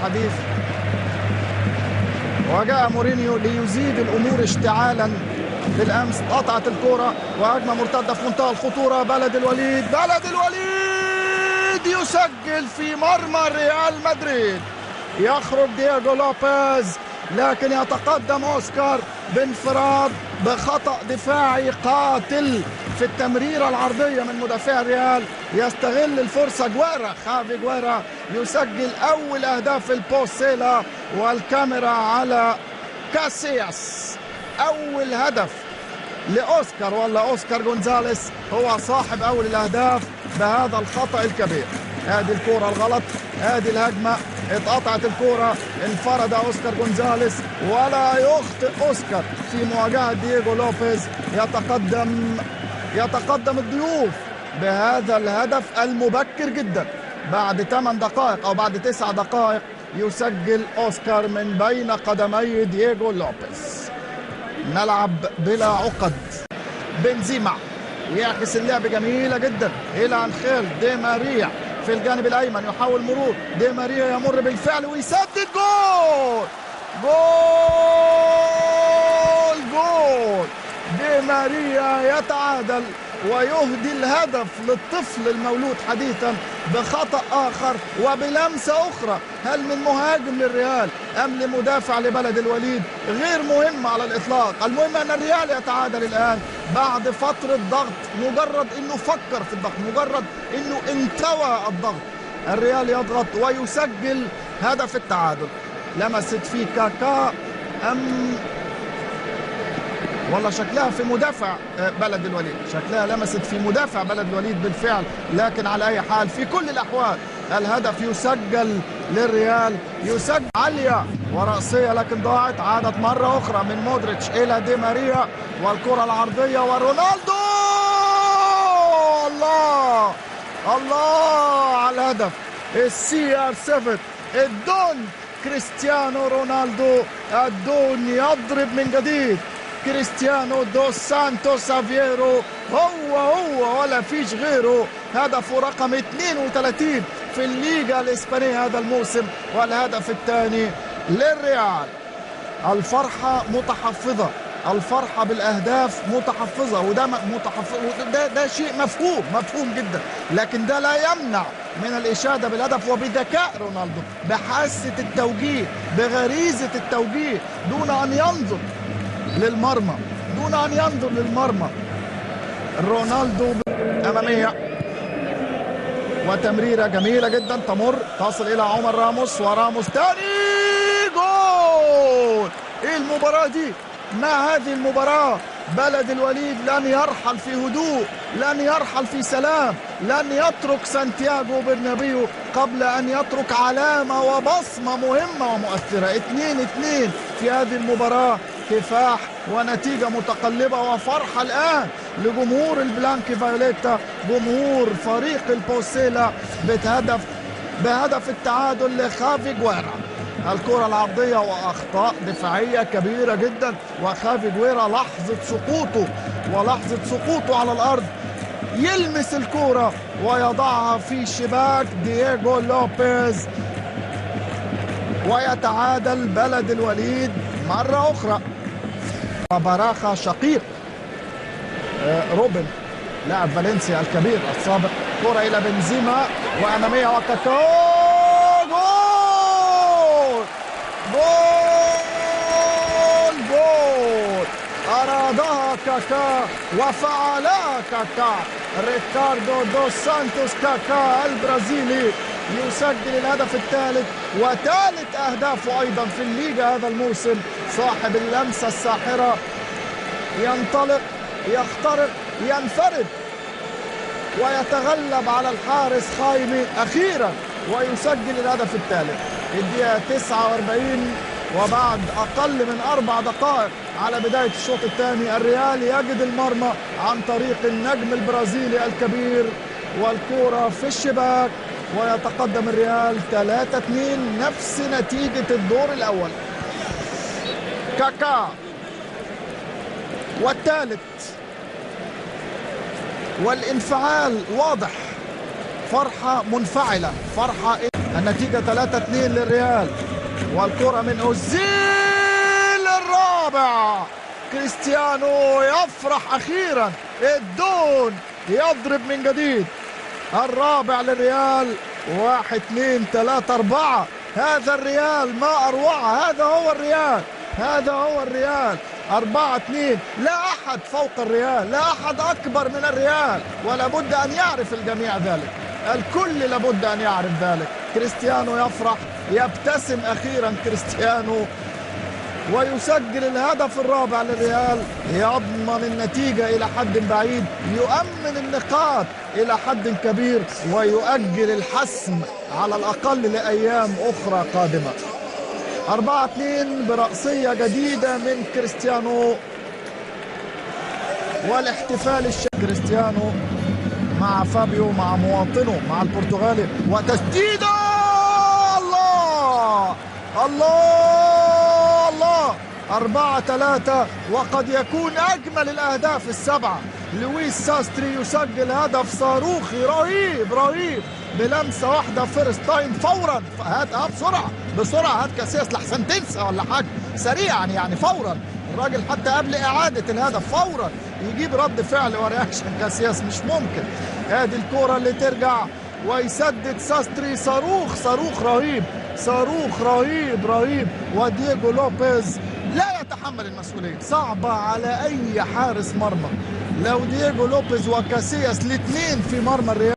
الحديث. وجاء مورينيو ليزيد الأمور اشتعالا. بالأمس قطعت الكرة وهجمة مرتدة في منتهى الخطورة. بلد الوليد يسجل في مرمى ريال مدريد. يخرج دييغو لوبيز لكن يتقدم أوسكار بانفراد بخطأ دفاعي قاتل في التمريرة العرضية من مدافع الريال. يستغل الفرصة خافي جويرا يسجل أول أهداف البوسيلا. والكاميرا على كاسياس. أول هدف لأوسكار ولا أوسكار جونزاليس هو صاحب أول الأهداف بهذا الخطأ الكبير. هذه الكرة الغلط، هذه الهجمة اتقطعت الكرة، انفرد أوسكار جونزاليس ولا يخطئ أوسكار في مواجهة دييغو لوبيز. يتقدم الضيوف بهذا الهدف المبكر جدا. بعد 8 دقائق أو بعد 9 دقائق يسجل أوسكار من بين قدمي دييغو لوبيز. نلعب بلا عقد. بنزيما يعكس اللعب جميلة جدا إلى أنخيل دي ماريا في الجانب الأيمن. يحاول مرور دي ماريا، يمر بالفعل ويسدد. جول دي ماريا يتعادل ويهدي الهدف للطفل المولود حديثا بخطأ آخر وبلمسة أخرى. هل من مهاجم للريال أم لمدافع لبلد الوليد؟ غير مهم على الإطلاق. المهم أن الريال يتعادل الآن بعد فترة ضغط. مجرد أنه فكر في الضغط، مجرد أنه انتوى الضغط، الريال يضغط ويسجل هدف التعادل. لمست فيه كاكا أم والله شكلها في مدافع بلد الوليد، شكلها لمست في مدافع بلد الوليد بالفعل. لكن على أي حال في كل الأحوال الهدف يسجل للريال. يسجل عالية ورأسية لكن ضاعت. عادت مرة أخرى من مودريتش إلى دي ماريا والكرة العرضية ورونالدو. الله على الهدف. CR7 الدون كريستيانو رونالدو. الدون يضرب من جديد. كريستيانو دوس سانتوس افييرو هو ولا فيش غيره. هدفه رقم 32 في الليغا الإسبانية هذا الموسم والهدف الثاني للريال. الفرحة متحفظة، الفرحة بالأهداف متحفظة وده ده شيء مفهوم جدا. لكن ده لا يمنع من الإشادة بالهدف وبذكاء رونالدو، بحاسة التوجيه، بغريزة التوجيه دون أن ينظر للمرمى. رونالدو أمامية وتمريرة جميلة جدا تمر تصل إلى عمر راموس وراموس تاني جول. إيه المباراة دي؟ ما هذه المباراة؟ بلد الوليد لن يرحل في هدوء، لن يرحل في سلام، لن يترك سانتياغو برنابيو قبل أن يترك علامة وبصمة مهمة ومؤثرة. 2-2 في هذه المباراة. كفاح ونتيجة متقلبة وفرحة الآن لجمهور البلانكي فايوليتا، جمهور فريق البوسيلا بهدف التعادل لخافي جويرا. الكرة العرضية وأخطاء دفاعية كبيرة جدا وخافي جويرا لحظة سقوطه على الأرض يلمس الكرة ويضعها في شباك دييغو لوبيز ويتعادل بلد الوليد مرة أخرى. باراخا شقيق روبن لاعب فالنسيا الكبير السابق. كرة إلى بنزيما وأمامية وكاكا. جول أرادها كاكا وفعلها كاكا. ريكاردو دوس سانتوس كاكا البرازيلي يسجل الهدف الثالث وثالث أهدافه أيضا في الليغا هذا الموسم. صاحب اللمسة الساحرة ينطلق، يخترق، ينفرد ويتغلب على الحارس خايمي أخيرا ويسجل الهدف الثالث. الدقيقة 49 وبعد أقل من 4 دقائق على بداية الشوط الثاني الريال يجد المرمى عن طريق النجم البرازيلي الكبير والكرة في الشباك ويتقدم الريال 3-2 نفس نتيجة الدور الأول. كاكا والثالث والانفعال واضح. فرحة منفعلة، فرحة النتيجة 3-2 للريال. والكرة من أوزيل الرابع. كريستيانو يفرح أخيرا. الدون يضرب من جديد. الرابع للريال. 1 2 3 4. هذا الريال ما أروعه. هذا هو الريال. هذا هو الريال. 4-2. لا أحد فوق الريال. لا أحد أكبر من الريال. ولا بد أن يعرف الجميع ذلك. الكل لابد أن يعرف ذلك. كريستيانو يفرح. يبتسم أخيرا كريستيانو ويسجل الهدف الرابع للريال. يضمن النتيجة إلى حد بعيد. يؤمن النقاط إلى حد كبير. ويؤجل الحسم على الأقل لأيام أخرى قادمة. 4-2 برأسية جديدة من كريستيانو. والاحتفال كريستيانو مع فابيو مع مواطنه مع البرتغالي. وتسديدة. الله الله الله. 4-3 وقد يكون أجمل الأهداف السبعة. لويس ساستري يسجل هدف صاروخي رهيب رهيب بلمسة واحدة فيرست تايم فورا. هاتها بسرعة بسرعة. هات كاسياس لحسن تنسى ولا حاجة. سريعا يعني فورا. الراجل حتى قبل إعادة الهدف فورا يجيب رد فعل ورياكشن كاسياس. مش ممكن. هذه الكرة اللي ترجع ويسدد ساستري صاروخ. صاروخ رهيب. صاروخ رهيب رهيب. ودييغو لوبيز لا يتحمل المسؤولية. صعبة على أي حارس مرمى. لو دييغو لوبيز وكاسياس الاثنين في مرمى الريال